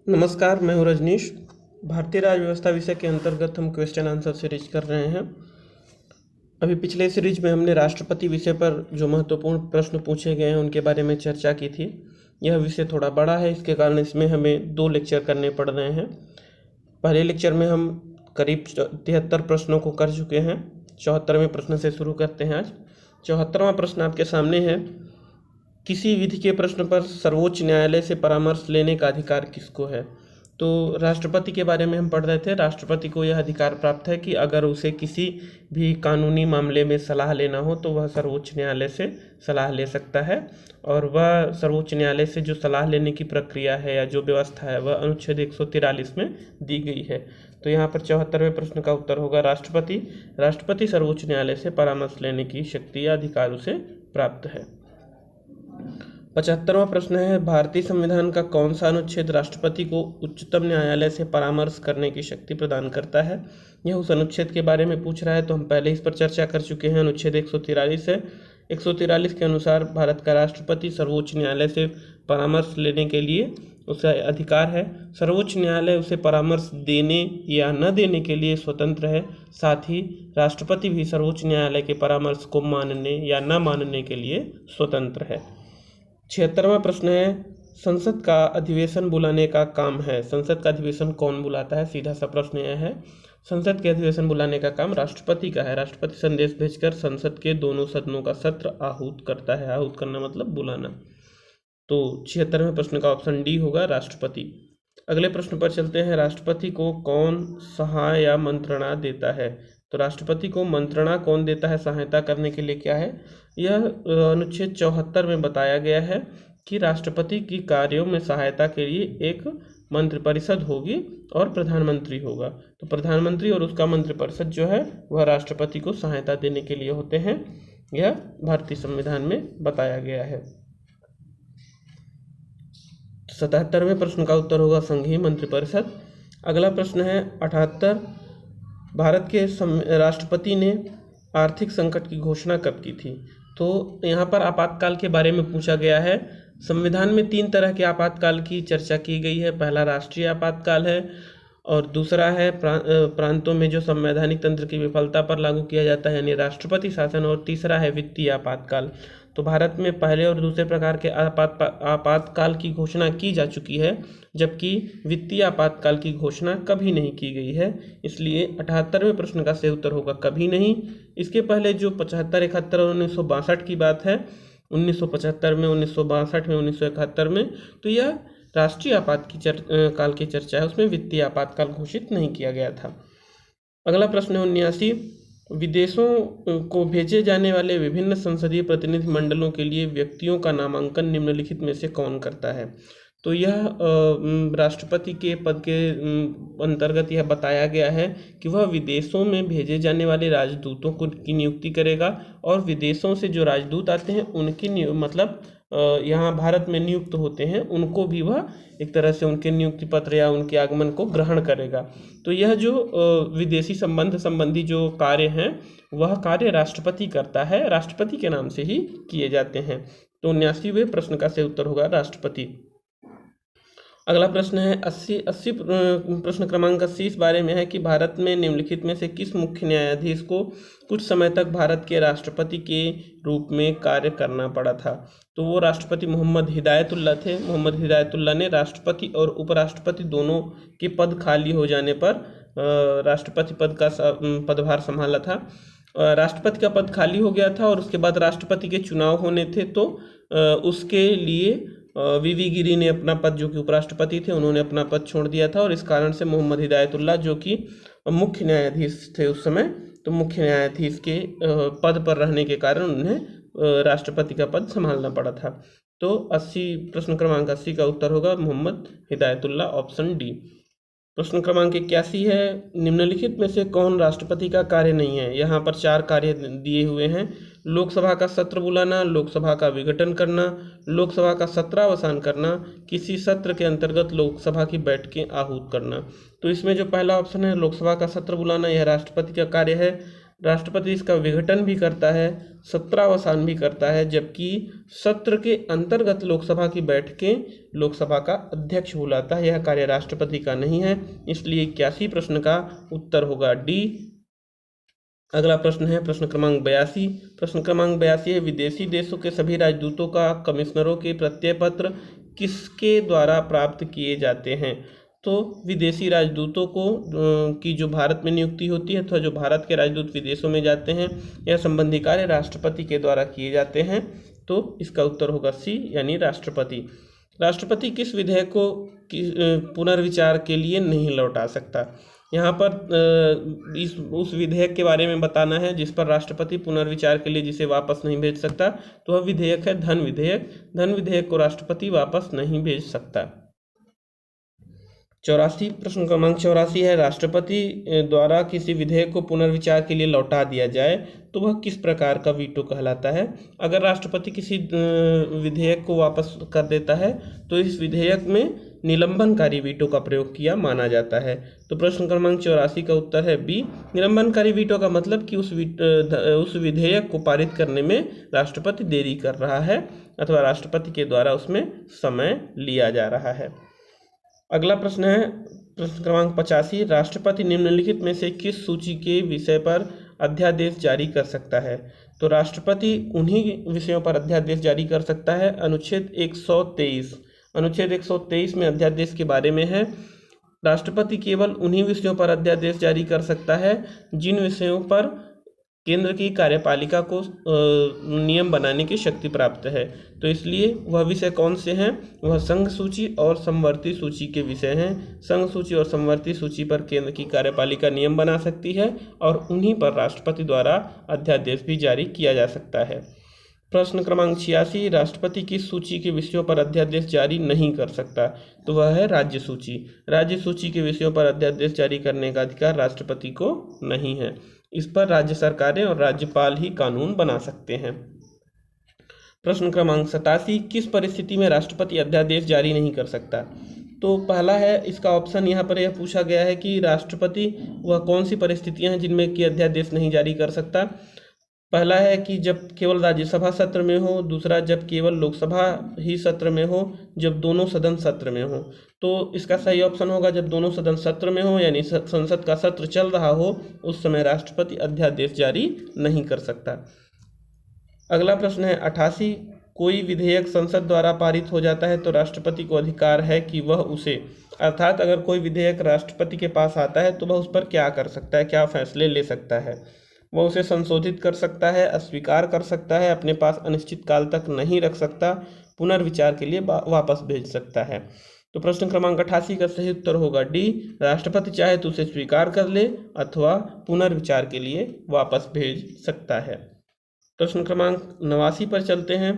नमस्कार, मैं हूँ रजनीश। भारतीय राज्य व्यवस्था विषय के अंतर्गत हम क्वेश्चन आंसर सीरीज कर रहे हैं। अभी पिछले सीरीज में हमने राष्ट्रपति विषय पर जो महत्वपूर्ण प्रश्न पूछे गए हैं उनके बारे में चर्चा की थी। यह विषय थोड़ा बड़ा है, इसके कारण इसमें हमें 2 लेक्चर करने पड़ रहे हैं। पहले लेक्चर में हम करीब 73 प्रश्नों को कर चुके हैं। 74वें प्रश्न से शुरू करते हैं आज। 74वां प्रश्न आपके सामने है। किसी विधि के प्रश्न पर सर्वोच्च न्यायालय से परामर्श लेने का अधिकार किसको है? तो राष्ट्रपति के बारे में हम पढ़ रहे थे। राष्ट्रपति को यह अधिकार प्राप्त है कि अगर उसे किसी भी कानूनी मामले में सलाह लेना हो तो वह सर्वोच्च न्यायालय से सलाह ले सकता है, और वह सर्वोच्च न्यायालय से जो सलाह लेने की प्रक्रिया है या जो व्यवस्था है वह अनुच्छेद 143 में दी गई है। तो यहाँ पर 74वें प्रश्न का उत्तर होगा राष्ट्रपति। राष्ट्रपति सर्वोच्च न्यायालय से परामर्श लेने की शक्ति या अधिकार उसे प्राप्त है। 75वां प्रश्न है। भारतीय संविधान का कौन सा अनुच्छेद राष्ट्रपति को उच्चतम न्यायालय से परामर्श करने की शक्ति प्रदान करता है? यह उस अनुच्छेद के बारे में पूछ रहा है, तो हम पहले इस पर चर्चा कर चुके हैं। अनुच्छेद 143 है। 143 के अनुसार भारत का राष्ट्रपति सर्वोच्च न्यायालय से परामर्श लेने के लिए उसे अधिकार है। सर्वोच्च न्यायालय उसे परामर्श देने या न देने के लिए स्वतंत्र है। साथ ही राष्ट्रपति भी सर्वोच्च न्यायालय के परामर्श को मानने या न मानने के लिए स्वतंत्र है। 76वां प्रश्न है। संसद का अधिवेशन बुलाने का काम है। संसद का अधिवेशन कौन बुलाता है? सीधा सा प्रश्न यह है। संसद के अधिवेशन बुलाने का काम राष्ट्रपति का है। राष्ट्रपति संदेश भेजकर संसद के दोनों सदनों का सत्र आहूत करता है। आहूत करना मतलब बुलाना। तो 76वें प्रश्न का ऑप्शन डी होगा, राष्ट्रपति। अगले प्रश्न पर चलते हैं। राष्ट्रपति को कौन सहाय या मंत्रणा देता है? तो राष्ट्रपति को मंत्रणा कौन देता है? सहायता करने के लिए क्या है? यह अनुच्छेद 74 में बताया गया है कि राष्ट्रपति की कार्यों में सहायता के लिए एक मंत्रिपरिषद होगी और प्रधानमंत्री होगा। तो प्रधानमंत्री और उसका मंत्रिपरिषद जो है वह राष्ट्रपति को सहायता देने के लिए होते हैं। यह भारतीय संविधान में बताया गया है। 77वें प्रश्न का उत्तर होगा संघीय मंत्रिपरिषद। अगला प्रश्न है 78। भारत के राष्ट्रपति ने आर्थिक संकट की घोषणा कब की थी? तो यहाँ पर आपातकाल के बारे में पूछा गया है। संविधान में 3 तरह के आपातकाल की चर्चा की गई है। पहला राष्ट्रीय आपातकाल है, और दूसरा है प्रांतों में जो संवैधानिक तंत्र की विफलता पर लागू किया जाता है यानी राष्ट्रपति शासन, और तीसरा है वित्तीय आपातकाल। तो भारत में पहले और दूसरे प्रकार के आपातकाल की घोषणा की जा चुकी है, जबकि वित्तीय आपातकाल की घोषणा कभी नहीं की गई है। इसलिए 78वें प्रश्न का सही उत्तर होगा कभी नहीं। इसके पहले जो 75, 71 और 1962 की बात है, 1975 में, 1962 में, 1971 में, तो यह राष्ट्रीय काल की चर्चा है। उसमें वित्तीय आपातकाल घोषित नहीं किया गया था। अगला प्रश्न है 79। विदेशों को भेजे जाने वाले विभिन्न संसदीय प्रतिनिधि मंडलों के लिए व्यक्तियों का नामांकन निम्नलिखित में से कौन करता है? तो यह राष्ट्रपति के पद के अंतर्गत यह बताया गया है कि वह विदेशों में भेजे जाने वाले राजदूतों की नियुक्ति करेगा, और विदेशों से जो राजदूत आते हैं उनकी मतलब यहाँ भारत में नियुक्त होते हैं, उनको भी वह एक तरह से उनके नियुक्ति पत्र या उनके आगमन को ग्रहण करेगा। तो यह जो विदेशी संबंध संबंधी जो कार्य हैं वह कार्य राष्ट्रपति करता है, राष्ट्रपति के नाम से ही किए जाते हैं। तो 79वें प्रश्न का सही उत्तर होगा राष्ट्रपति। अगला प्रश्न है 80 प्रश्न क्रमांक 80 इस बारे में है कि भारत में निम्नलिखित में से किस मुख्य न्यायाधीश को कुछ समय तक भारत के राष्ट्रपति के रूप में कार्य करना पड़ा था? तो वो राष्ट्रपति मोहम्मद हिदायतुल्लाह थे। मोहम्मद हिदायतुल्लाह ने राष्ट्रपति और उपराष्ट्रपति दोनों के पद खाली हो जाने पर राष्ट्रपति पद का पदभार संभाला था। राष्ट्रपति का पद खाली हो गया था और उसके बाद राष्ट्रपति के चुनाव होने थे, तो उसके लिए वीवी गिरी ने अपना पद, जो कि उपराष्ट्रपति थे, उन्होंने अपना पद छोड़ दिया था, और इस कारण से मोहम्मद हिदायतुल्लाह जो कि मुख्य न्यायाधीश थे उस समय, तो मुख्य न्यायाधीश के पद पर रहने के कारण उन्हें राष्ट्रपति का पद संभालना पड़ा था। तो 80 प्रश्न क्रमांक 80 का उत्तर होगा मोहम्मद हिदायतुल्लाह, ऑप्शन डी। प्रश्न क्रमांक 81 है। निम्नलिखित में से कौन राष्ट्रपति का कार्य नहीं है? यहाँ पर 4 कार्य दिए हुए हैं। लोकसभा का सत्र बुलाना, लोकसभा का विघटन करना, लोकसभा का सत्रावसान करना, किसी सत्र के अंतर्गत लोकसभा की बैठकें आहूत करना। तो इसमें जो पहला ऑप्शन है लोकसभा का सत्र बुलाना, यह राष्ट्रपति का कार्य है। राष्ट्रपति इसका विघटन भी करता है, सत्रावसान भी करता है, जबकि सत्र के अंतर्गत लोकसभा की बैठकें लोकसभा का अध्यक्ष बुलाता है। यह कार्य राष्ट्रपति का नहीं है, इसलिए 81 प्रश्न का उत्तर होगा डी। अगला प्रश्न है प्रश्न क्रमांक 82। प्रश्न क्रमांक 82 है, विदेशी देशों के सभी राजदूतों का कमिश्नरों के प्रत्यय पत्र किसके द्वारा प्राप्त किए जाते हैं? तो विदेशी राजदूतों को की जो भारत में नियुक्ति होती है अथवा जो भारत के राजदूत विदेशों में जाते हैं, यह संबंधी कार्य राष्ट्रपति के द्वारा किए जाते हैं। तो इसका उत्तर होगा सी, यानी राष्ट्रपति। राष्ट्रपति किस विधेयक को पुनर्विचार के लिए नहीं लौटा सकता? यहाँ पर उस विधेयक के बारे में बताना है जिस पर राष्ट्रपति पुनर्विचार के लिए जिसे वापस नहीं भेज सकता, तो वह विधेयक है धन विधेयक। धन विधेयक को राष्ट्रपति वापस नहीं भेज सकता। 84 प्रश्न क्रमांक 84 है, राष्ट्रपति द्वारा किसी विधेयक को पुनर्विचार के लिए लौटा दिया जाए तो वह किस प्रकार का वीटो कहलाता है? अगर राष्ट्रपति किसी विधेयक को वापस कर देता है तो इस विधेयक में निलंबनकारी वीटो का प्रयोग किया माना जाता है। तो प्रश्न क्रमांक 84 का उत्तर है बी। निलंबनकारी वीटो का मतलब कि उस विधेयक को पारित करने में राष्ट्रपति देरी कर रहा है अथवा राष्ट्रपति के द्वारा उसमें समय लिया जा रहा है। अगला प्रश्न है प्रश्न क्रमांक 85, राष्ट्रपति निम्नलिखित में से किस सूची के विषय पर अध्यादेश जारी कर सकता है? तो राष्ट्रपति उन्हीं विषयों पर अध्यादेश जारी कर सकता है। अनुच्छेद 123 में अध्यादेश के बारे में है। राष्ट्रपति केवल उन्हीं विषयों पर अध्यादेश जारी कर सकता है जिन विषयों पर केंद्र की कार्यपालिका को नियम बनाने की शक्ति प्राप्त है। तो इसलिए वह विषय कौन से हैं? वह संघ सूची और समवर्ती सूची के विषय हैं। संघ सूची और समवर्ती सूची पर केंद्र की कार्यपालिका नियम बना सकती है और उन्हीं पर राष्ट्रपति द्वारा अध्यादेश भी जारी किया जा सकता है। प्रश्न क्रमांक 86, राष्ट्रपति किस सूची के विषयों पर अध्यादेश जारी नहीं कर सकता? तो वह है राज्य सूची। राज्य सूची के विषयों पर अध्यादेश जारी करने का अधिकार राष्ट्रपति को नहीं है। इस पर राज्य सरकारें और राज्यपाल ही कानून बना सकते हैं। प्रश्न क्रमांक 87, किस परिस्थिति में राष्ट्रपति अध्यादेश जारी नहीं कर सकता? तो पहला है इसका ऑप्शन, यहाँ पर यह पूछा गया है कि राष्ट्रपति वह कौन सी परिस्थितियां हैं जिनमें कि अध्यादेश नहीं जारी कर सकता। पहला है कि जब केवल राज्यसभा सत्र में हो, दूसरा जब केवल लोकसभा ही सत्र में हो, जब दोनों सदन सत्र में हो। तो इसका सही ऑप्शन होगा जब दोनों सदन सत्र में हो, यानी संसद का सत्र चल रहा हो, उस समय राष्ट्रपति अध्यादेश जारी नहीं कर सकता। अगला प्रश्न है 88, कोई विधेयक संसद द्वारा पारित हो जाता है तो राष्ट्रपति को अधिकार है कि वह उसे, अर्थात अगर कोई विधेयक राष्ट्रपति के पास आता है तो वह उस पर क्या कर सकता है, क्या फैसले ले सकता है? वह उसे संशोधित कर सकता है, अस्वीकार कर सकता है, अपने पास अनिश्चित काल तक नहीं रख सकता, पुनर्विचार के लिए वापस भेज सकता है। तो प्रश्न क्रमांक 88 का सही उत्तर होगा डी। राष्ट्रपति चाहे तो उसे स्वीकार कर ले अथवा पुनर्विचार के लिए वापस भेज सकता है। प्रश्न क्रमांक 89 पर चलते हैं।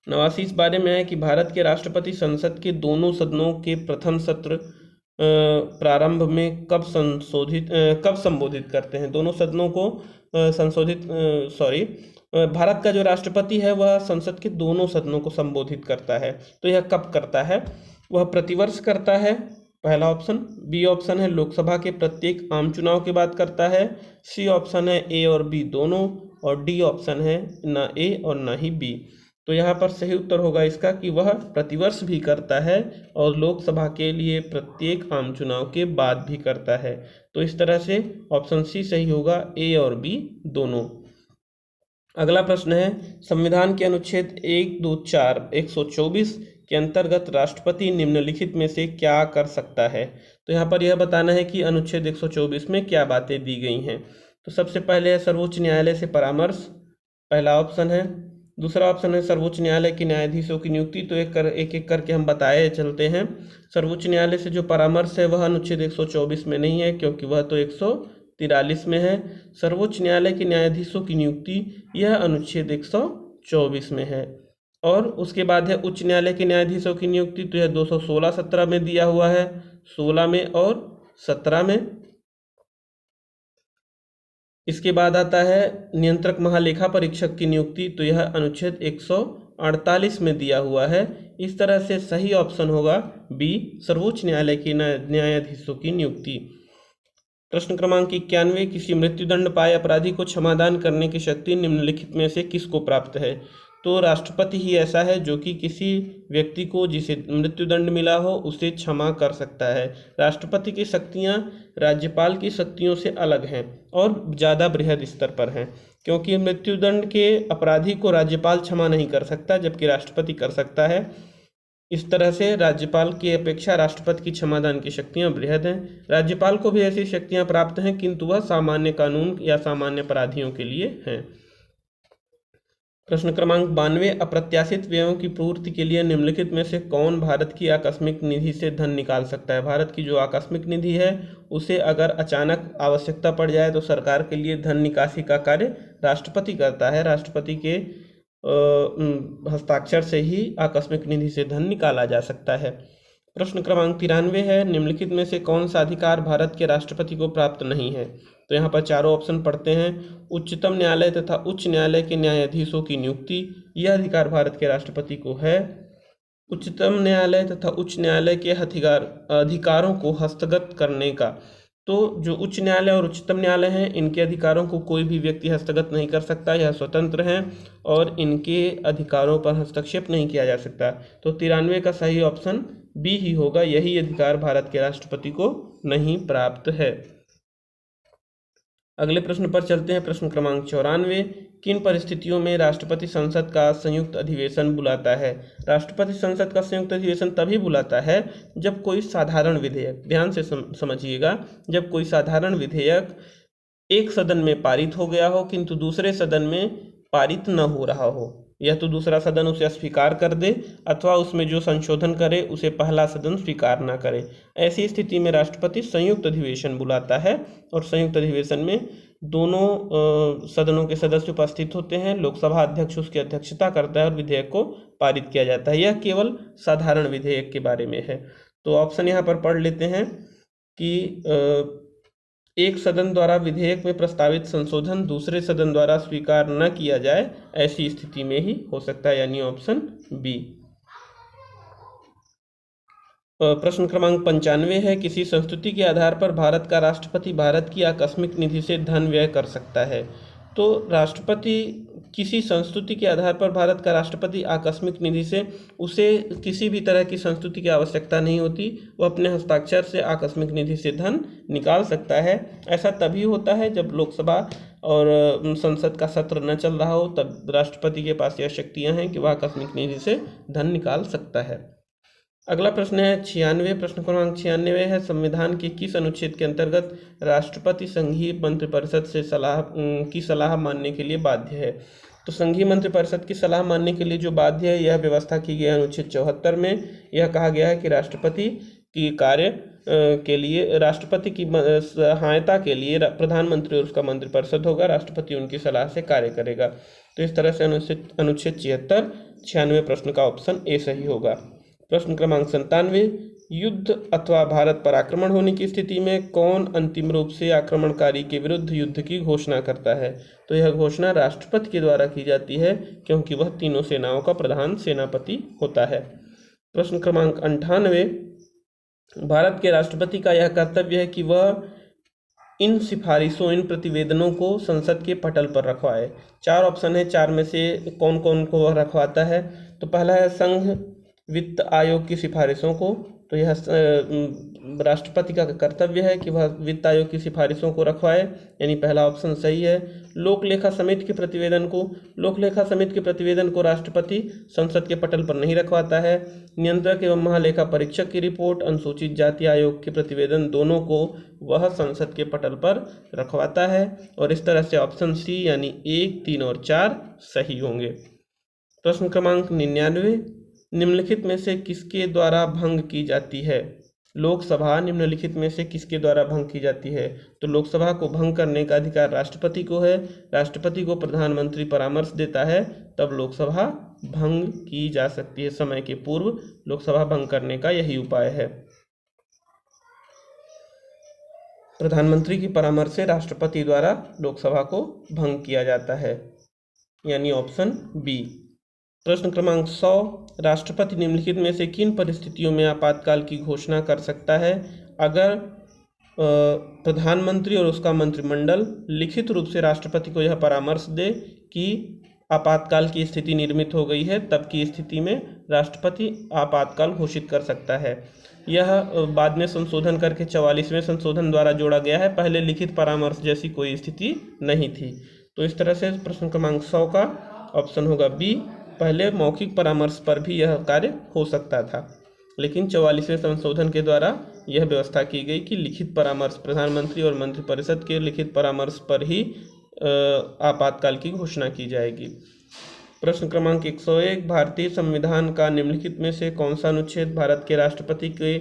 89 इस बारे में है कि भारत के राष्ट्रपति संसद के दोनों सदनों के प्रथम सत्र प्रारंभ में कब संबोधित करते हैं? दोनों सदनों को भारत का जो राष्ट्रपति है वह संसद के दोनों सदनों को संबोधित करता है। तो यह कब करता है? वह प्रतिवर्ष करता है, पहला ऑप्शन। बी ऑप्शन है लोकसभा के प्रत्येक आम चुनाव के बाद करता है। सी ऑप्शन है ए और बी दोनों, और डी ऑप्शन है ना ए और ना ही बी। तो यहाँ पर सही उत्तर होगा इसका कि वह प्रतिवर्ष भी करता है और लोकसभा के लिए प्रत्येक आम चुनाव के बाद भी करता है। तो इस तरह से ऑप्शन सी सही होगा, ए और बी दोनों। अगला प्रश्न है, संविधान के अनुच्छेद 124 के अंतर्गत राष्ट्रपति निम्नलिखित में से क्या कर सकता है? तो यहाँ पर यह बताना है कि अनुच्छेद 124 में क्या बातें दी गई हैं। तो सबसे पहले है सर्वोच्च न्यायालय से परामर्श, पहला ऑप्शन है। दूसरा ऑप्शन है सर्वोच्च न्यायालय के न्यायाधीशों की नियुक्ति। तो एक एक करके हम बताए चलते हैं। सर्वोच्च न्यायालय से जो परामर्श है वह अनुच्छेद 124 में नहीं है, क्योंकि वह तो 143 में है। सर्वोच्च न्यायालय के न्यायाधीशों की नियुक्ति यह अनुच्छेद 124 में है। और उसके बाद है उच्च न्यायालय के न्यायाधीशों की नियुक्ति, तो यह 216-17 में दिया हुआ है, 16 में और 17 में। इसके बाद आता है नियंत्रक महालेखा परीक्षक की नियुक्ति, तो यह अनुच्छेद 148 में दिया हुआ है। इस तरह से सही ऑप्शन होगा बी, सर्वोच्च न्यायालय के न्यायाधीशों की नियुक्ति। प्रश्न क्रमांक 91, किसी मृत्युदंड पाए अपराधी को क्षमादान करने की शक्ति निम्नलिखित में से किसको प्राप्त है? तो राष्ट्रपति ही ऐसा है जो कि किसी व्यक्ति को जिसे मृत्युदंड मिला हो उसे क्षमा कर सकता है। राष्ट्रपति की शक्तियां राज्यपाल की शक्तियों से अलग हैं और ज़्यादा बृहद स्तर पर हैं, क्योंकि मृत्युदंड के अपराधी को राज्यपाल क्षमा नहीं कर सकता जबकि राष्ट्रपति कर सकता है। इस तरह से राज्यपाल की अपेक्षा राष्ट्रपति की क्षमादान की शक्तियां बृहद हैं। राज्यपाल को भी ऐसी शक्तियां प्राप्त हैं, किंतु वह सामान्य कानून या सामान्य अपराधियों के लिए हैं। प्रश्न क्रमांक 92, अप्रत्याशित व्ययों की पूर्ति के लिए निम्नलिखित में से कौन भारत की आकस्मिक निधि से धन निकाल सकता है? भारत की जो आकस्मिक निधि है उसे अगर अचानक आवश्यकता पड़ जाए तो सरकार के लिए धन निकासी का कार्य राष्ट्रपति करता है। राष्ट्रपति के हस्ताक्षर से ही आकस्मिक निधि से धन निकाला जा सकता है। प्रश्न क्रमांक 93 है, निम्नलिखित में से कौन सा अधिकार भारत के राष्ट्रपति को प्राप्त नहीं है? तो यहाँ पर चारों ऑप्शन पढ़ते हैं। उच्चतम न्यायालय तथा उच्च न्यायालय के न्यायाधीशों की नियुक्ति, यह अधिकार भारत के राष्ट्रपति को है। उच्चतम न्यायालय तथा उच्च न्यायालय के अधिकारों को हस्तगत करने का, तो जो उच्च न्यायालय और उच्चतम न्यायालय हैं इनके अधिकारों को कोई भी व्यक्ति हस्तगत नहीं कर सकता, यह स्वतंत्र हैं और इनके अधिकारों पर हस्तक्षेप नहीं किया जा सकता। तो 93 का सही ऑप्शन बी ही होगा, यही अधिकार भारत के राष्ट्रपति को नहीं प्राप्त है। अगले प्रश्न पर चलते हैं। प्रश्न क्रमांक 94, किन परिस्थितियों में राष्ट्रपति संसद का संयुक्त अधिवेशन बुलाता है? राष्ट्रपति संसद का संयुक्त अधिवेशन तभी बुलाता है जब कोई साधारण विधेयक, ध्यान से समझिएगा, जब कोई साधारण विधेयक एक सदन में पारित हो गया हो किंतु दूसरे सदन में पारित न हो रहा हो, या तो दूसरा सदन उसे अस्वीकार कर दे अथवा उसमें जो संशोधन करे उसे पहला सदन स्वीकार ना करे। ऐसी स्थिति में राष्ट्रपति संयुक्त अधिवेशन बुलाता है और संयुक्त अधिवेशन में दोनों सदनों के सदस्य उपस्थित होते हैं। लोकसभा अध्यक्ष उसकी अध्यक्षता करता है और विधेयक को पारित किया जाता है। यह केवल साधारण विधेयक के बारे में है। तो ऑप्शन यहाँ पर पढ़ लेते हैं कि एक सदन द्वारा विधेयक में प्रस्तावित संशोधन दूसरे सदन द्वारा स्वीकार न किया जाए, ऐसी स्थिति में ही हो सकता है, यानी ऑप्शन बी। प्रश्न क्रमांक 95 है, किसी संस्तुति के आधार पर भारत का राष्ट्रपति भारत की आकस्मिक निधि से धन व्यय कर सकता है? तो राष्ट्रपति किसी संस्तुति के आधार पर भारत का राष्ट्रपति आकस्मिक निधि से, उसे किसी भी तरह की संस्तुति की आवश्यकता नहीं होती, वो अपने हस्ताक्षर से आकस्मिक निधि से धन निकाल सकता है। ऐसा तभी होता है जब लोकसभा और संसद का सत्र न चल रहा हो, तब राष्ट्रपति के पास यह शक्तियां हैं कि वह आकस्मिक निधि से धन निकाल सकता है। अगला प्रश्न है 96, प्रश्न क्रमांक 96 है, संविधान के किस अनुच्छेद के अंतर्गत राष्ट्रपति संघीय मंत्रिपरिषद से सलाह मानने के लिए बाध्य है? तो संघीय मंत्रिपरिषद की सलाह मानने के लिए जो बाध्य है, यह व्यवस्था की गई है अनुच्छेद 74 में। यह कहा गया है कि राष्ट्रपति की कार्य के लिए, राष्ट्रपति की सहायता के लिए प्रधानमंत्री और उसका मंत्रिपरिषद होगा, राष्ट्रपति उनकी सलाह से कार्य करेगा। तो इस तरह से अनुच्छेद 76 96 प्रश्न का ऑप्शन ए सही होगा। प्रश्न क्रमांक 97, युद्ध अथवा भारत पर आक्रमण होने की स्थिति में कौन अंतिम रूप से आक्रमणकारी के विरुद्ध युद्ध की घोषणा करता है? तो यह घोषणा राष्ट्रपति के द्वारा की जाती है, क्योंकि वह तीनों सेनाओं का प्रधान सेनापति होता है। प्रश्न क्रमांक 98, भारत के राष्ट्रपति का यह कर्तव्य है कि वह इन सिफारिशों, इन प्रतिवेदनों को संसद के पटल पर रखवाए। चार ऑप्शन है, चार में से कौन कौन को वह रखवाता है? तो पहला है संघ वित्त आयोग की सिफारिशों को, तो यह राष्ट्रपति का कर्तव्य है कि वह वित्त आयोग की सिफारिशों को रखवाए, यानी पहला ऑप्शन सही है। लोक लेखा समिति के प्रतिवेदन को राष्ट्रपति संसद के पटल पर नहीं रखवाता है। नियंत्रक एवं महालेखा परीक्षक की रिपोर्ट, अनुसूचित जाति आयोग के प्रतिवेदन, दोनों को वह संसद के पटल पर रखवाता है। और इस तरह से ऑप्शन सी यानी 1, 3 और 4 सही होंगे। प्रश्न क्रमांक 99, निम्नलिखित में से किसके द्वारा भंग की जाती है? लोकसभा निम्नलिखित में से किसके द्वारा भंग की जाती है? तो लोकसभा को भंग करने का अधिकार राष्ट्रपति को है। राष्ट्रपति को प्रधानमंत्री परामर्श देता है, तब लोकसभा भंग की जा सकती है। समय के पूर्व लोकसभा भंग करने का यही उपाय है। प्रधानमंत्री की परामर्श से राष्ट्रपति द्वारा लोकसभा को भंग किया जाता है, यानी ऑप्शन बी। प्रश्न क्रमांक 100, राष्ट्रपति निम्नलिखित में से किन परिस्थितियों में आपातकाल की घोषणा कर सकता है? अगर प्रधानमंत्री और उसका मंत्रिमंडल लिखित रूप से राष्ट्रपति को यह परामर्श दे कि आपातकाल की स्थिति निर्मित हो गई है, तब की स्थिति में राष्ट्रपति आपातकाल घोषित कर सकता है। यह बाद में संशोधन करके 44वें संशोधन द्वारा जोड़ा गया है। पहले लिखित परामर्श जैसी कोई स्थिति नहीं थी। तो इस तरह से प्रश्न क्रमांक 100 का ऑप्शन होगा बी। पहले मौखिक परामर्श पर भी यह कार्य हो सकता था, लेकिन 44वें संशोधन के द्वारा यह व्यवस्था की गई कि लिखित परामर्श, प्रधानमंत्री और मंत्रिपरिषद के लिखित परामर्श पर ही आपातकाल की घोषणा की जाएगी। प्रश्न क्रमांक 101, भारतीय संविधान का निम्नलिखित में से कौन सा अनुच्छेद भारत के राष्ट्रपति के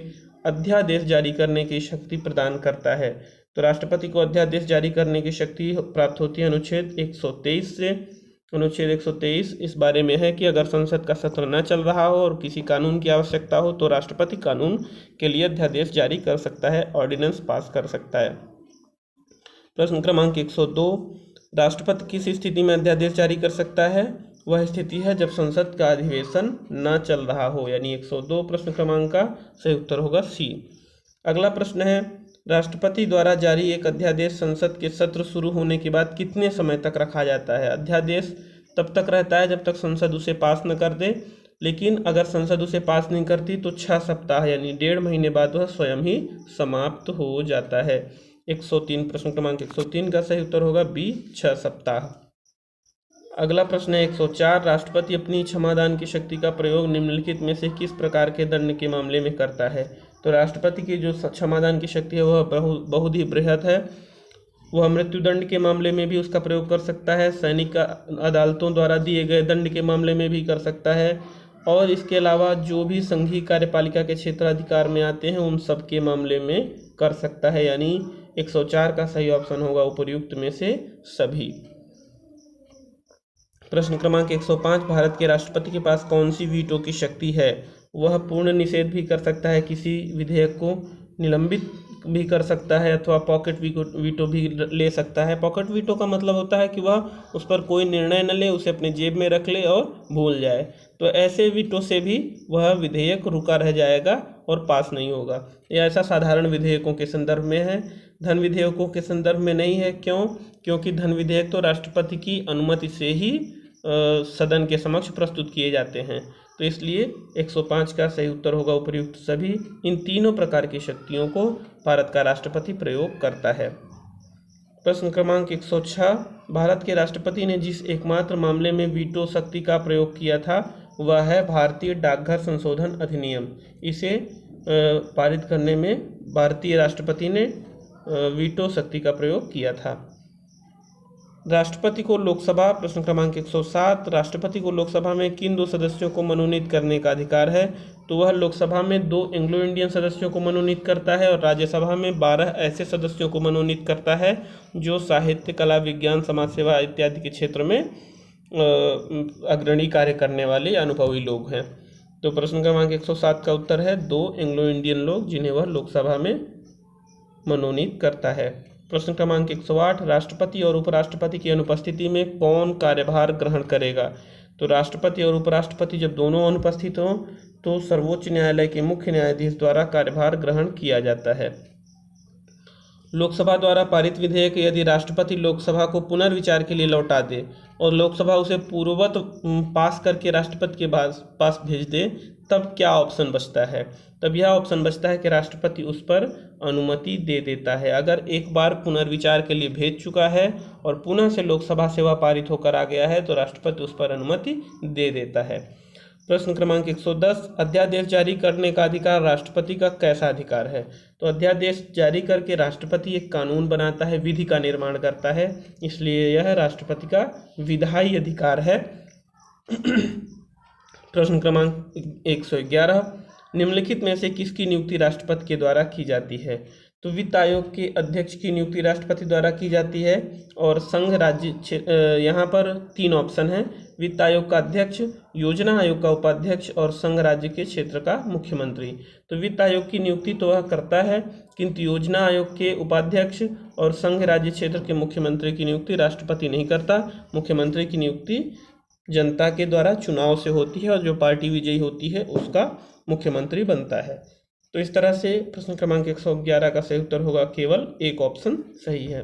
अध्यादेश जारी करने की शक्ति प्रदान करता है? तो राष्ट्रपति को अध्यादेश जारी करने की शक्ति प्राप्त होती है अनुच्छेद 123 से। अनुच्छेद 123 इस बारे में है कि अगर संसद का सत्र न चल रहा हो और किसी कानून की आवश्यकता हो तो राष्ट्रपति कानून के लिए अध्यादेश जारी कर सकता है, ऑर्डिनेंस पास कर सकता है। प्रश्न क्रमांक 102, राष्ट्रपति किस स्थिति में अध्यादेश जारी कर सकता है? वह स्थिति है जब संसद का अधिवेशन न चल रहा हो, यानी 102 प्रश्न क्रमांक का सही उत्तर होगा सी। अगला प्रश्न है, राष्ट्रपति द्वारा जारी एक अध्यादेश संसद के सत्र शुरू होने के बाद कितने समय तक रखा जाता है? अध्यादेश तब तक रहता है जब तक संसद उसे पास न कर दे, लेकिन अगर संसद उसे पास नहीं करती तो 6 सप्ताह यानी 1.5 महीने बाद वह स्वयं ही समाप्त हो जाता है। 103 प्रश्न क्रमांक 103 का सही उत्तर होगा बी, 6 सप्ताह। अगला प्रश्न है 104, राष्ट्रपति अपनी क्षमादान की शक्ति का प्रयोग निम्नलिखित में से किस प्रकार के दंड के मामले में करता है? तो राष्ट्रपति की जो क्षमादान की शक्ति है वह बहुत ही बृहत है। वह मृत्युदंड के मामले में भी उसका प्रयोग कर सकता है, सैनिक अदालतों द्वारा दिए गए दंड के मामले में भी कर सकता है, और इसके अलावा जो भी संघीय कार्यपालिका के क्षेत्राधिकार में आते हैं उन सब के मामले में कर सकता है, यानी 104 का सही ऑप्शन होगा उपर्युक्त में से सभी। प्रश्न क्रमांक 105, भारत के राष्ट्रपति के पास कौन सी वीटो की शक्ति है? वह पूर्ण निषेध भी कर सकता है, किसी विधेयक को निलंबित भी कर सकता है, अथवा पॉकेट वीटो भी ले सकता है। पॉकेट वीटो का मतलब होता है कि वह उस पर कोई निर्णय न ले, उसे अपने जेब में रख ले और भूल जाए। तो ऐसे वीटो से भी वह विधेयक रुका रह जाएगा और पास नहीं होगा। यह ऐसा साधारण विधेयकों के संदर्भ में है, धन विधेयकों के संदर्भ में नहीं है। क्यों? क्योंकि धन विधेयक तो राष्ट्रपति की अनुमति से ही सदन के समक्ष प्रस्तुत किए जाते हैं। तो इसलिए 105 का सही उत्तर होगा उपर्युक्त सभी। इन तीनों प्रकार की शक्तियों को भारत का राष्ट्रपति प्रयोग करता है। प्रश्न क्रमांक 106, भारत के राष्ट्रपति ने जिस एकमात्र मामले में वीटो शक्ति का प्रयोग किया था वह है भारतीय डाकघर संशोधन अधिनियम। इसे पारित करने में भारतीय राष्ट्रपति ने वीटो शक्ति का प्रयोग किया था। राष्ट्रपति को लोकसभा, प्रश्न क्रमांक 107, राष्ट्रपति को लोकसभा में किन 2 सदस्यों को मनोनीत करने का अधिकार है? तो वह लोकसभा में 2 एंग्लो इंडियन सदस्यों को मनोनीत करता है और राज्यसभा में 12 ऐसे सदस्यों को मनोनीत करता है जो साहित्य, कला, विज्ञान, समाज सेवा इत्यादि के क्षेत्र में अग्रणी कार्य करने वाले अनुभवी लोग हैं। तो प्रश्न क्रमांक 107 का उत्तर है 2 एंग्लो इंडियन लोग, जिन्हें वह लोकसभा में मनोनीत करता है। प्रश्न क्रमांक 108, राष्ट्रपति और उपराष्ट्रपति की अनुपस्थिति में कौन कार्यभार ग्रहण करेगा? तो राष्ट्रपति और उपराष्ट्रपति जब दोनों अनुपस्थित हों तो सर्वोच्च न्यायालय के मुख्य न्यायाधीश द्वारा कार्यभार ग्रहण किया जाता है। लोकसभा द्वारा पारित विधेयक यदि राष्ट्रपति लोकसभा को पुनर्विचार के लिए लौटा दे और लोकसभा उसे पूर्ववत पास करके राष्ट्रपति के पास भेज दे, तब क्या ऑप्शन बचता है? तब यह ऑप्शन बचता है कि राष्ट्रपति उस पर अनुमति दे देता है। अगर एक बार पुनर्विचार के लिए भेज चुका है और पुनः से लोकसभा से वह पारित होकर आ गया है तो राष्ट्रपति उस पर अनुमति दे देता है। प्रश्न क्रमांक 110, अध्यादेश जारी करने का अधिकार राष्ट्रपति का कैसा अधिकार है? तो अध्यादेश जारी करके राष्ट्रपति एक कानून बनाता है, विधि का निर्माण करता है, इसलिए यह राष्ट्रपति का विधायी अधिकार है। प्रश्न क्रमांक 111, निम्नलिखित में से किसकी नियुक्ति राष्ट्रपति के द्वारा की जाती है? तो वित्त आयोग के अध्यक्ष की नियुक्ति राष्ट्रपति द्वारा की जाती है और संघ राज्य, यहाँ पर 3 ऑप्शन हैं, वित्त आयोग का अध्यक्ष, योजना आयोग का उपाध्यक्ष और संघ राज्य के क्षेत्र का मुख्यमंत्री। तो वित्त आयोग की नियुक्ति तो वह करता है, किंतु योजना आयोग के उपाध्यक्ष और संघ राज्य क्षेत्र के मुख्यमंत्री की नियुक्ति राष्ट्रपति नहीं करता। मुख्यमंत्री की नियुक्ति जनता के द्वारा चुनाव से होती है और जो पार्टी विजयी होती है उसका मुख्यमंत्री बनता है। तो इस तरह से प्रश्न क्रमांक 111 का सही उत्तर होगा केवल एक ऑप्शन सही है।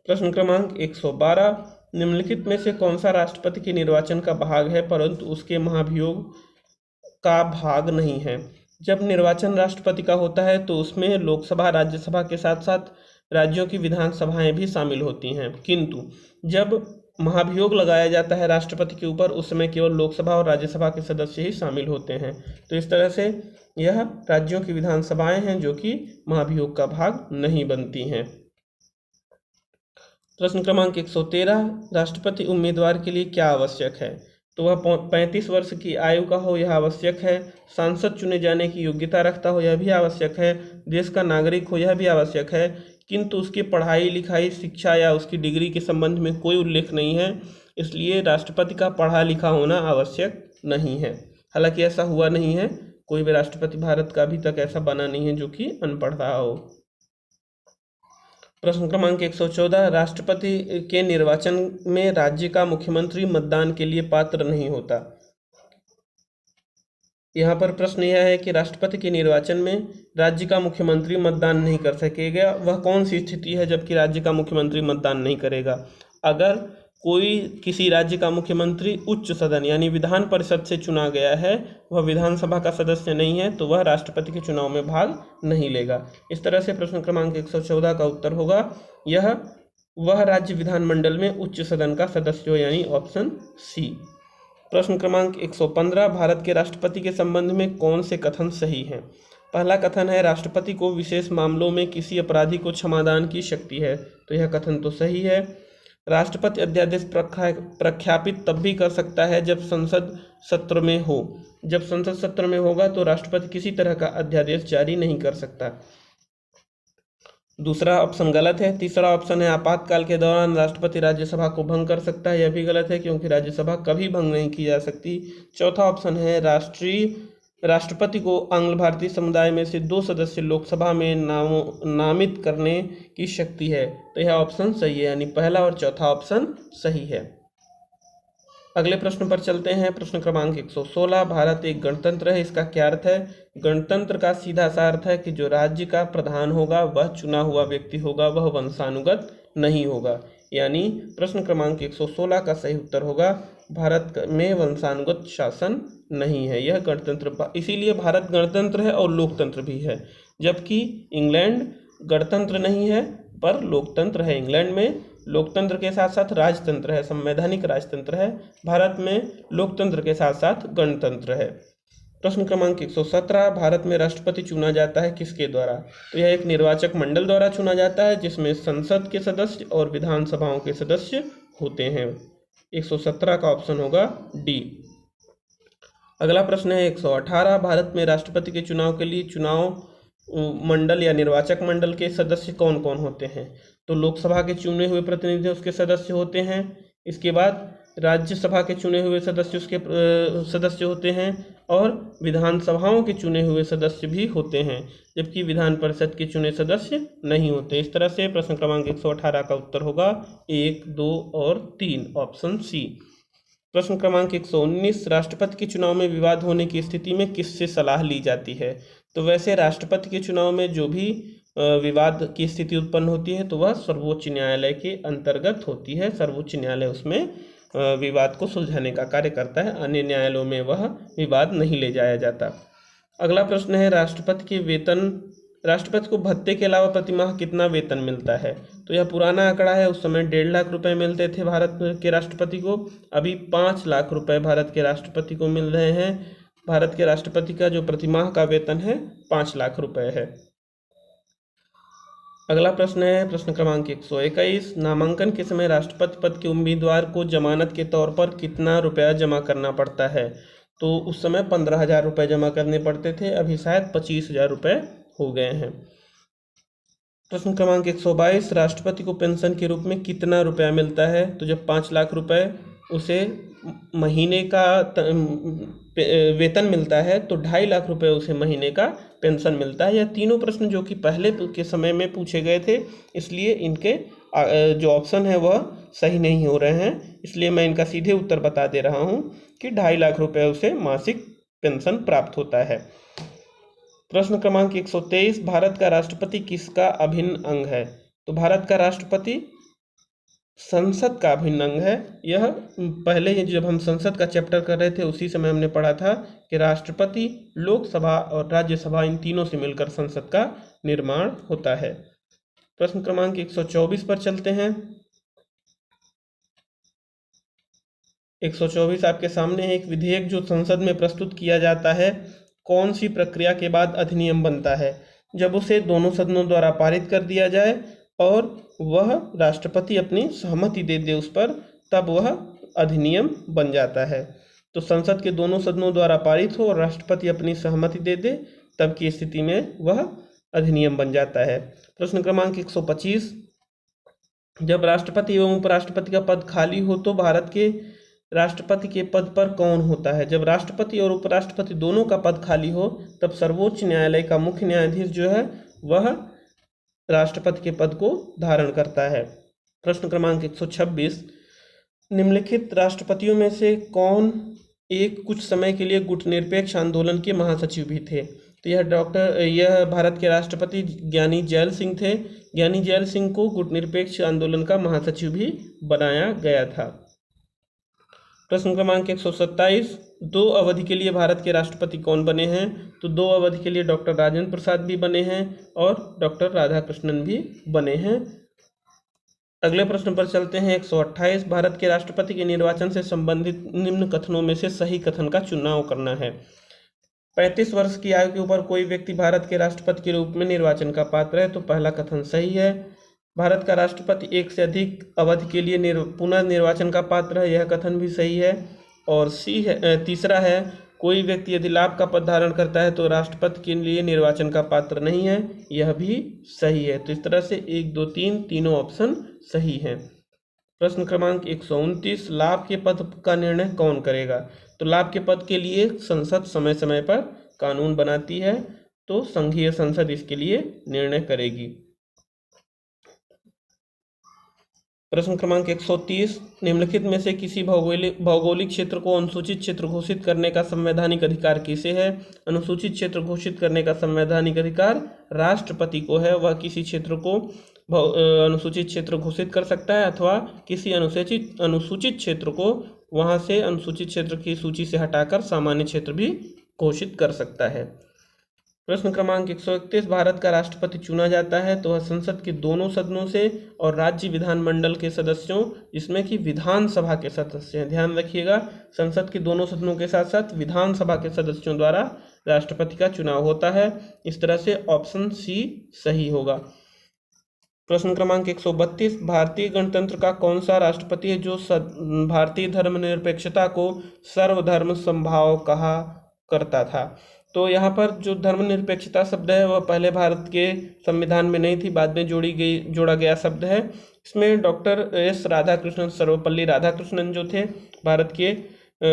प्रश्न क्रमांक 112, निम्नलिखित में से कौन सा राष्ट्रपति के निर्वाचन का भाग है परंतु उसके महाभियोग का भाग नहीं है? जब निर्वाचन राष्ट्रपति का होता है तो उसमें लोकसभा राज्यसभा के साथ साथ राज्यों की विधानसभाएं भी शामिल होती हैं, किंतु जब महाभियोग लगाया जाता है राष्ट्रपति के ऊपर उस समय केवल लोकसभा और राज्यसभा के सदस्य ही शामिल होते हैं। तो इस तरह से यह राज्यों की विधानसभाएं हैं जो कि महाभियोग का भाग नहीं बनती हैं। प्रश्न क्रमांक 113, राष्ट्रपति उम्मीदवार के लिए क्या आवश्यक है? तो वह 35 वर्ष की आयु का हो, यह आवश्यक है। सांसद चुने जाने की योग्यता रखता हो, यह भी आवश्यक है। देश का नागरिक हो, यह भी आवश्यक है, किंतु उसकी पढ़ाई लिखाई शिक्षा या उसकी डिग्री के संबंध में कोई उल्लेख नहीं है, इसलिए राष्ट्रपति का पढ़ा लिखा होना आवश्यक नहीं है। हालांकि ऐसा हुआ नहीं है, कोई भी राष्ट्रपति भारत का अभी तक ऐसा बना नहीं है जो कि अनपढ़ रहा हो। प्रश्न क्रमांक 114, राष्ट्रपति के निर्वाचन में राज्य का मुख्यमंत्री मतदान के लिए पात्र नहीं होता। यहाँ पर प्रश्न यह है कि राष्ट्रपति के निर्वाचन में राज्य का मुख्यमंत्री मतदान नहीं कर सकेगा। वह कौन सी स्थिति है जबकि राज्य का मुख्यमंत्री मतदान नहीं करेगा? अगर कोई किसी राज्य का मुख्यमंत्री उच्च सदन यानी विधान परिषद से चुना गया है, वह विधानसभा का सदस्य नहीं है, तो वह राष्ट्रपति के चुनाव में भाग नहीं लेगा। इस तरह से प्रश्न क्रमांक 114 का उत्तर होगा यह वह राज्य विधानमंडल में उच्च सदन का सदस्य हो, यानी ऑप्शन सी। प्रश्न क्रमांक 115, भारत के राष्ट्रपति के संबंध में कौन से कथन सही हैं? पहला कथन है राष्ट्रपति को विशेष मामलों में किसी अपराधी को क्षमादान की शक्ति है, तो यह कथन तो सही है। राष्ट्रपति अध्यादेश प्रख्यापित तब भी कर सकता है जब संसद सत्र में हो। जब संसद सत्र में होगा तो राष्ट्रपति किसी तरह का अध्यादेश जारी नहीं कर सकता। दूसरा ऑप्शन गलत है। तीसरा ऑप्शन है आपातकाल के दौरान राष्ट्रपति राज्यसभा को भंग कर सकता है, यह भी गलत है क्योंकि राज्यसभा कभी भंग नहीं की जा सकती। चौथा ऑप्शन है राष्ट्रपति को आंग्ल भारतीय समुदाय में से 2 सदस्य लोकसभा में नामित करने की शक्ति है, तो यह ऑप्शन सही है, यानी पहला और चौथा ऑप्शन सही है। अगले प्रश्न पर चलते हैं। प्रश्न क्रमांक 116, भारत एक गणतंत्र है, इसका क्या अर्थ है? गणतंत्र का सीधा सा अर्थ है कि जो राज्य का प्रधान होगा वह चुना हुआ व्यक्ति होगा, वह वंशानुगत नहीं होगा। यानी प्रश्न क्रमांक 116 का सही उत्तर होगा भारत में वंशानुगत शासन नहीं है, यह गणतंत्र। इसीलिए भारत गणतंत्र है और लोकतंत्र भी है, जबकि इंग्लैंड गणतंत्र नहीं है पर लोकतंत्र है। इंग्लैंड में लोकतंत्र के साथ साथ राजतंत्र है, संवैधानिक राजतंत्र है। भारत में लोकतंत्र के साथ साथ गणतंत्र है। प्रश्न क्रमांक 117, भारत में राष्ट्रपति चुना जाता है किसके द्वारा? तो यह एक निर्वाचक मंडल द्वारा चुना जाता है जिसमें संसद के सदस्य और विधानसभाओं के सदस्य होते हैं। 117 का ऑप्शन होगा डी। अगला प्रश्न है 118, भारत में राष्ट्रपति के चुनाव के लिए चुनाव मंडल या निर्वाचक मंडल के सदस्य कौन कौन होते हैं? तो लोकसभा के चुने हुए प्रतिनिधि उसके सदस्य होते हैं। इसके बाद राज्यसभा के चुने हुए सदस्य उसके सदस्य होते हैं और विधानसभाओं के चुने हुए सदस्य भी होते हैं, जबकि विधान परिषद के चुने सदस्य नहीं होते। इस तरह से प्रश्न क्रमांक 118 का उत्तर होगा 1, 2 और 3, ऑप्शन सी। प्रश्न क्रमांक 119, राष्ट्रपति के चुनाव में विवाद होने की स्थिति में किससे सलाह ली जाती है? तो वैसे राष्ट्रपति के चुनाव में जो भी विवाद की स्थिति उत्पन्न होती है तो वह सर्वोच्च न्यायालय के अंतर्गत होती है। सर्वोच्च न्यायालय उसमें विवाद को सुलझाने का कार्य करता है, अन्य न्यायालयों में वह विवाद नहीं ले जाया जाता। अगला प्रश्न है राष्ट्रपति को भत्ते के अलावा प्रतिमाह कितना वेतन मिलता है? तो यह पुराना आंकड़ा है, उस समय 1.5 लाख रुपए मिलते थे भारत के राष्ट्रपति को, अभी 5 लाख रुपए भारत के राष्ट्रपति को मिल रहे हैं। भारत के राष्ट्रपति का जो प्रतिमाह का वेतन है 5 लाख रुपए है। अगला प्रश्न है प्रश्न क्रमांक 121, नामांकन के समय राष्ट्रपति पद के उम्मीदवार को जमानत के तौर पर कितना रुपया जमा करना पड़ता है? तो उस समय 15,000 रुपये जमा करने पड़ते थे, अभी शायद 25,000 रुपये हो गए हैं। प्रश्न क्रमांक 122, राष्ट्रपति को पेंशन के रूप में कितना रुपया मिलता है? तो जब 5 लाख रुपए उसे महीने का वेतन मिलता है तो 2.5 लाख रुपए उसे महीने का पेंशन मिलता है। यह तीनों प्रश्न जो कि पहले के समय में पूछे गए थे, इसलिए इनके जो ऑप्शन है वह सही नहीं हो रहे हैं, इसलिए मैं इनका सीधे उत्तर बता दे रहा हूँ कि 2.5 लाख रुपए उसे मासिक पेंशन प्राप्त होता है। प्रश्न क्रमांक 123, भारत का राष्ट्रपति किसका अभिन्न अंग है? तो भारत का राष्ट्रपति संसद का अभिन्न अंग है। यह पहले ही जब हम संसद का चैप्टर कर रहे थे उसी समय हमने पढ़ा था कि राष्ट्रपति, लोकसभा और राज्यसभा इन तीनों से मिलकर संसद का निर्माण होता है। प्रश्न क्रमांक 124 पर चलते हैं। 124 आपके सामने है। एक विधेयक जो संसद में प्रस्तुत किया जाता है, कौन सी प्रक्रिया के बाद अधिनियम बनता है? जब उसे दोनों सदनों द्वारा पारित कर दिया जाए और वह राष्ट्रपति अपनी सहमति दे दे उस पर, तब वह अधिनियम बन जाता है। तो संसद के दोनों सदनों द्वारा पारित हो और राष्ट्रपति अपनी सहमति दे दे, तब की स्थिति में वह अधिनियम बन जाता है। प्रश्न क्रमांक 125, जब राष्ट्रपति एवं उपराष्ट्रपति का पद खाली हो तो भारत के राष्ट्रपति के पद पर कौन होता है? जब राष्ट्रपति और उपराष्ट्रपति दोनों का पद खाली हो तब सर्वोच्च न्यायालय का मुख्य न्यायाधीश जो है वह राष्ट्रपति के पद को धारण करता है। प्रश्न क्रमांक 126, निम्नलिखित राष्ट्रपतियों में से कौन एक कुछ समय के लिए गुटनिरपेक्ष आंदोलन के महासचिव भी थे? तो यह भारत के राष्ट्रपति ज्ञानी जैल सिंह थे। ज्ञानी जैल सिंह को गुटनिरपेक्ष आंदोलन का महासचिव भी बनाया गया था। प्रश्न क्रमांक 127, 2 अवधि के लिए भारत के राष्ट्रपति कौन बने हैं? तो 2 अवधि के लिए डॉक्टर राजेंद्र प्रसाद भी बने हैं और डॉक्टर राधाकृष्णन भी बने हैं। अगले प्रश्न पर चलते हैं। 128, भारत के राष्ट्रपति के निर्वाचन से संबंधित निम्न कथनों में से सही कथन का चुनाव करना है। 35 वर्ष की आयु के ऊपर कोई व्यक्ति भारत के राष्ट्रपति के रूप में निर्वाचन का पात्र है, तो पहला कथन सही है। भारत का राष्ट्रपति एक से अधिक अवधि के लिए पुनः निर्वाचन का पात्र है, यह कथन भी सही है। और तीसरा है, कोई व्यक्ति यदि लाभ का पद धारण करता है तो राष्ट्रपति के लिए निर्वाचन का पात्र नहीं है, यह भी सही है। तो इस तरह से 1, 2, 3 तीनों ऑप्शन सही हैं। प्रश्न क्रमांक 129, लाभ के पद का निर्णय कौन करेगा? तो लाभ के पद के लिए संसद समय समय पर कानून बनाती है, तो संघीय संसद इसके लिए निर्णय करेगी। प्रश्न क्रमांक 130, निम्नलिखित में से किसी भौगोलिक क्षेत्र को अनुसूचित क्षेत्र घोषित करने का संवैधानिक अधिकार किसे है? अनुसूचित क्षेत्र घोषित करने का संवैधानिक अधिकार राष्ट्रपति को है। वह किसी क्षेत्र को अनुसूचित क्षेत्र घोषित कर सकता है अथवा किसी अनुसूचित क्षेत्र को वहां से अनुसूचित क्षेत्र की सूची से हटाकर सामान्य क्षेत्र भी घोषित कर सकता है। प्रश्न क्रमांक 131, भारत का राष्ट्रपति चुना जाता है तो वह संसद के दोनों सदनों से और राज्य विधानमंडल के सदस्यों, जिसमें कि विधानसभा के सदस्य हैं, ध्यान रखिएगा, संसद के दोनों सदनों के साथ साथ विधानसभा के सदस्यों द्वारा राष्ट्रपति का चुनाव होता है। इस तरह से ऑप्शन सी सही होगा। प्रश्न क्रमांक 132, भारतीय गणतंत्र का कौन सा राष्ट्रपति है जो भारतीय धर्मनिरपेक्षता को सर्वधर्म समभाव कहा करता था? तो यहाँ पर जो धर्मनिरपेक्षता शब्द है वह पहले भारत के संविधान में नहीं थी, बाद में जोड़ा गया शब्द है। इसमें डॉक्टर एस राधाकृष्णन, सर्वपल्ली राधाकृष्णन जो थे भारत के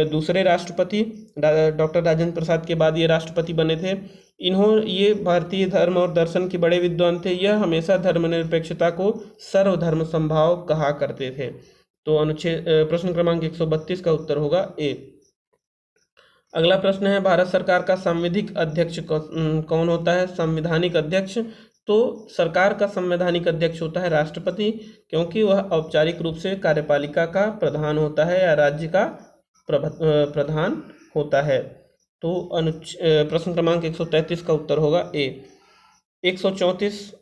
दूसरे राष्ट्रपति, डॉक्टर राजेंद्र प्रसाद के बाद ये राष्ट्रपति बने थे। ये भारतीय धर्म और दर्शन के बड़े विद्वान थे। यह हमेशा धर्मनिरपेक्षता को सर्वधर्म समभाव कहा करते थे। तो प्रश्न क्रमांक 132 का उत्तर होगा ए। अगला प्रश्न है, भारत सरकार का सांविधिक अध्यक्ष कौन होता है? संवैधानिक अध्यक्ष, तो सरकार का संवैधानिक अध्यक्ष होता है राष्ट्रपति, क्योंकि वह औपचारिक रूप से कार्यपालिका का प्रधान होता है या राज्य का प्रधान होता है। तो प्रश्न क्रमांक 133 का उत्तर होगा ए। 134,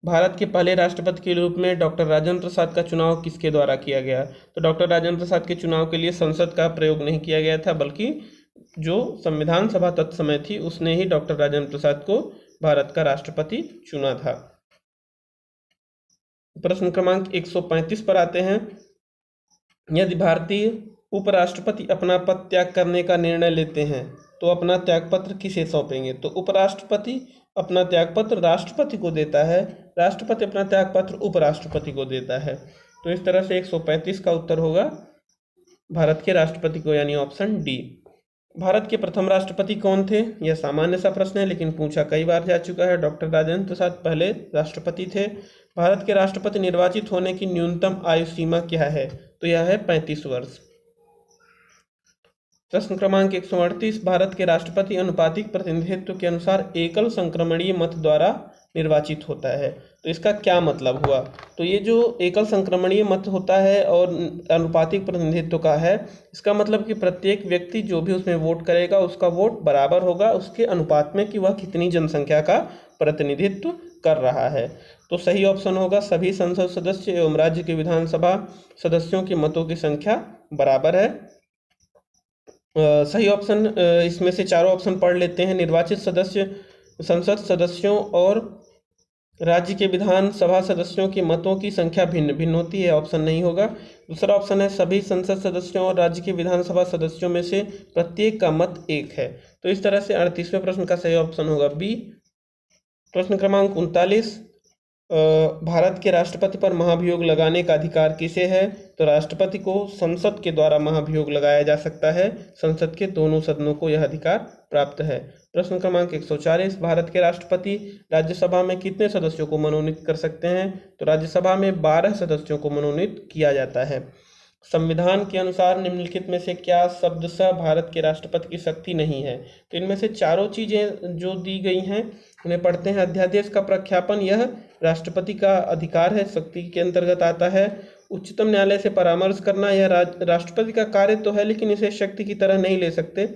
भारत के पहले राष्ट्रपति के रूप में डॉक्टर राजेंद्र प्रसाद का चुनाव किसके द्वारा किया गया? तो डॉक्टर राजेंद्र प्रसाद के चुनाव के लिए संसद का प्रयोग नहीं किया गया था, बल्कि जो संविधान सभा तत्समय थी उसने ही डॉक्टर राजेंद्र प्रसाद को भारत का राष्ट्रपति चुना था। प्रश्न क्रमांक 135 पर आते हैं। यदि भारतीय उपराष्ट्रपति अपना पद त्याग करने का निर्णय लेते हैं तो अपना त्यागपत्र किसे सौंपेंगे? तो उपराष्ट्रपति अपना त्यागपत्र राष्ट्रपति को देता है, राष्ट्रपति अपना त्यागपत्र उपराष्ट्रपति को देता है। तो इस तरह से 135 का उत्तर होगा भारत के राष्ट्रपति को, यानी ऑप्शन डी। भारत के प्रथम राष्ट्रपति कौन थे? यह सामान्य सा प्रश्न है लेकिन पूछा कई बार जा चुका है। डॉक्टर राजेंद्र प्रसाद पहले राष्ट्रपति थे। भारत के राष्ट्रपति निर्वाचित होने की न्यूनतम आयु सीमा क्या है? तो यह है 35 वर्ष। प्रश्न क्रमांक 138, भारत के राष्ट्रपति अनुपातिक प्रतिनिधित्व के अनुसार एकल संक्रमणीय मत द्वारा निर्वाचित होता है। तो इसका क्या मतलब हुआ? तो ये जो एकल संक्रमणीय मत होता है और अनुपातिक प्रतिनिधित्व का है, इसका मतलब कि प्रत्येक व्यक्ति जो भी उसमें वोट करेगा उसका वोट बराबर होगा उसके अनुपात में कि वह कितनी जनसंख्या का प्रतिनिधित्व कर रहा है। तो सही ऑप्शन होगा सभी संसद सदस्य एवं राज्य के विधानसभा सदस्यों के मतों की संख्या बराबर है। सही ऑप्शन इसमें से चारों ऑप्शन पढ़ लेते हैं। निर्वाचित सदस्य संसद सदस्यों और राज्य के विधानसभा सदस्यों के मतों की संख्या भिन्न भिन्न होती है, ऑप्शन नहीं होगा। दूसरा ऑप्शन है सभी संसद सदस्यों और राज्य के विधानसभा सदस्यों में से प्रत्येक का मत एक है। तो इस तरह से 38वें प्रश्न का सही ऑप्शन होगा बी। प्रश्न क्रमांक 39, भारत के राष्ट्रपति पर महाभियोग लगाने का अधिकार किसे है? तो राष्ट्रपति को संसद के द्वारा महाभियोग लगाया जा सकता है, संसद के दोनों सदनों को यह अधिकार प्राप्त है। प्रश्न क्रमांक 140, भारत के राष्ट्रपति राज्यसभा में कितने सदस्यों को मनोनीत कर सकते हैं? तो राज्यसभा में 12 सदस्यों को मनोनीत किया जाता है। संविधान के अनुसार निम्नलिखित में से क्या शब्दशः भारत के राष्ट्रपति की शक्ति नहीं है? तो इनमें से चारों चीजें जो दी गई हैं उन्हें पढ़ते हैं। अध्यादेश का प्रख्यापन यह राष्ट्रपति का अधिकार है, शक्ति के अंतर्गत आता है। उच्चतम न्यायालय से परामर्श करना यह राष्ट्रपति का कार्य तो है लेकिन इसे शक्ति की तरह नहीं ले सकते।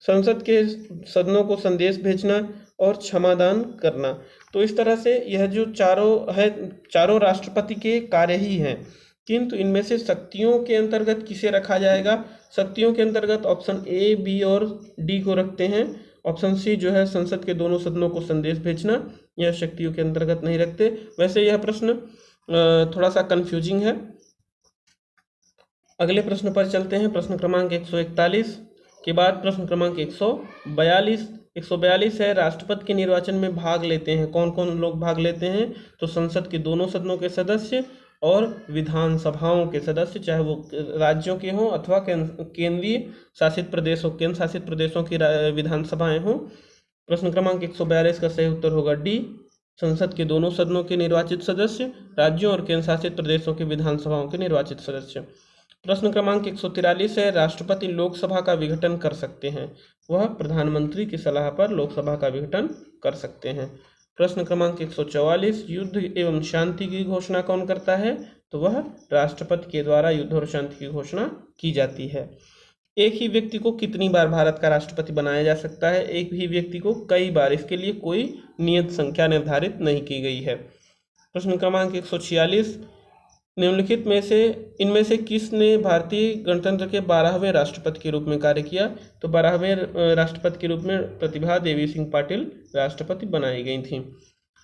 संसद के सदनों को संदेश भेजना और क्षमादान करना। तो इस तरह से यह जो चारों है चारों राष्ट्रपति के कार्य ही हैं, किंतु इनमें से शक्तियों के अंतर्गत किसे रखा जाएगा? शक्तियों के अंतर्गत ऑप्शन ए, बी और डी को रखते हैं। ऑप्शन सी जो है संसद के दोनों सदनों को संदेश भेजना, यह शक्तियों के अंतर्गत नहीं रखते। वैसे यह प्रश्न थोड़ा सा कंफ्यूजिंग है। अगले प्रश्न पर चलते हैं। प्रश्न क्रमांक 141 के बाद प्रश्न क्रमांक 142 है राष्ट्रपति के निर्वाचन में भाग लेते हैं कौन कौन लोग भाग लेते हैं? तो संसद के दोनों सदनों के सदस्य और विधानसभाओं के सदस्य, चाहे वो राज्यों के हों अथवा केंद्रीय शासित प्रदेशों केंद्र शासित प्रदेशों की विधानसभाएं हों। प्रश्न क्रमांक 142 का सही उत्तर होगा डी, संसद के दोनों सदनों के निर्वाचित सदस्य, राज्यों और केंद्र शासित प्रदेशों की विधानसभाओं के निर्वाचित सदस्य। प्रश्न क्रमांक 143 है राष्ट्रपति लोकसभा का विघटन कर सकते हैं, वह प्रधानमंत्री की सलाह पर लोकसभा का विघटन कर सकते हैं। प्रश्न क्रमांक 144, युद्ध एवं शांति की घोषणा कौन करता है? तो वह राष्ट्रपति के द्वारा युद्ध और शांति की घोषणा की जाती है। एक ही व्यक्ति को कितनी बार भारत का राष्ट्रपति बनाया जा सकता है? एक ही व्यक्ति को कई बार, इसके लिए कोई नियत संख्या निर्धारित नहीं की गई है। प्रश्न क्रमांक 146, निम्नलिखित में से इनमें से किसने भारतीय गणतंत्र के 12वें राष्ट्रपति के रूप में कार्य किया? तो 12वें राष्ट्रपति के रूप में प्रतिभा देवी सिंह पाटिल राष्ट्रपति बनाई गई थी।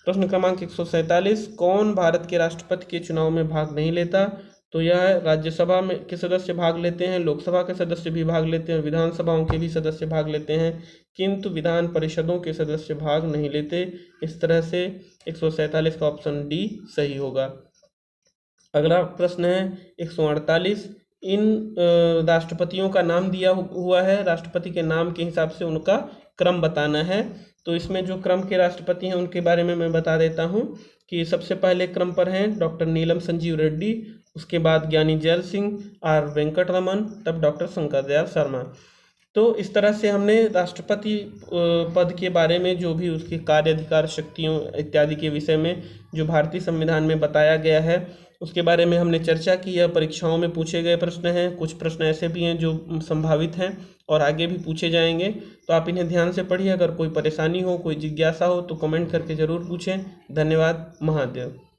प्रश्न क्रमांक 147, कौन भारत के राष्ट्रपति के चुनाव में भाग नहीं लेता? तो यह राज्यसभा में के सदस्य भाग लेते हैं, लोकसभा के सदस्य भी भाग लेते हैं, विधानसभाओं के भी सदस्य भाग लेते हैं, किंतु विधान परिषदों के सदस्य भाग नहीं लेते। इस तरह से 147 का ऑप्शन डी सही होगा। अगला प्रश्न है 148, इन राष्ट्रपतियों का नाम दिया हुआ है, राष्ट्रपति के नाम के हिसाब से उनका क्रम बताना है। तो इसमें जो क्रम के राष्ट्रपति हैं उनके बारे में मैं बता देता हूं कि सबसे पहले क्रम पर हैं डॉक्टर नीलम संजीव रेड्डी, उसके बाद ज्ञानी जैल सिंह, आर वेंकट रमन, तब डॉक्टर शंकर दयाल शर्मा। तो इस तरह से हमने राष्ट्रपति पद के बारे में जो भी उसके कार्य अधिकार शक्तियों इत्यादि के विषय में जो भारतीय संविधान में बताया गया है उसके बारे में हमने चर्चा की। यह परीक्षाओं में पूछे गए प्रश्न हैं, कुछ प्रश्न ऐसे भी हैं जो संभावित हैं और आगे भी पूछे जाएंगे, तो आप इन्हें ध्यान से पढ़िए। अगर कोई परेशानी हो, कोई जिज्ञासा हो तो कमेंट करके ज़रूर पूछें। धन्यवाद। महादेव।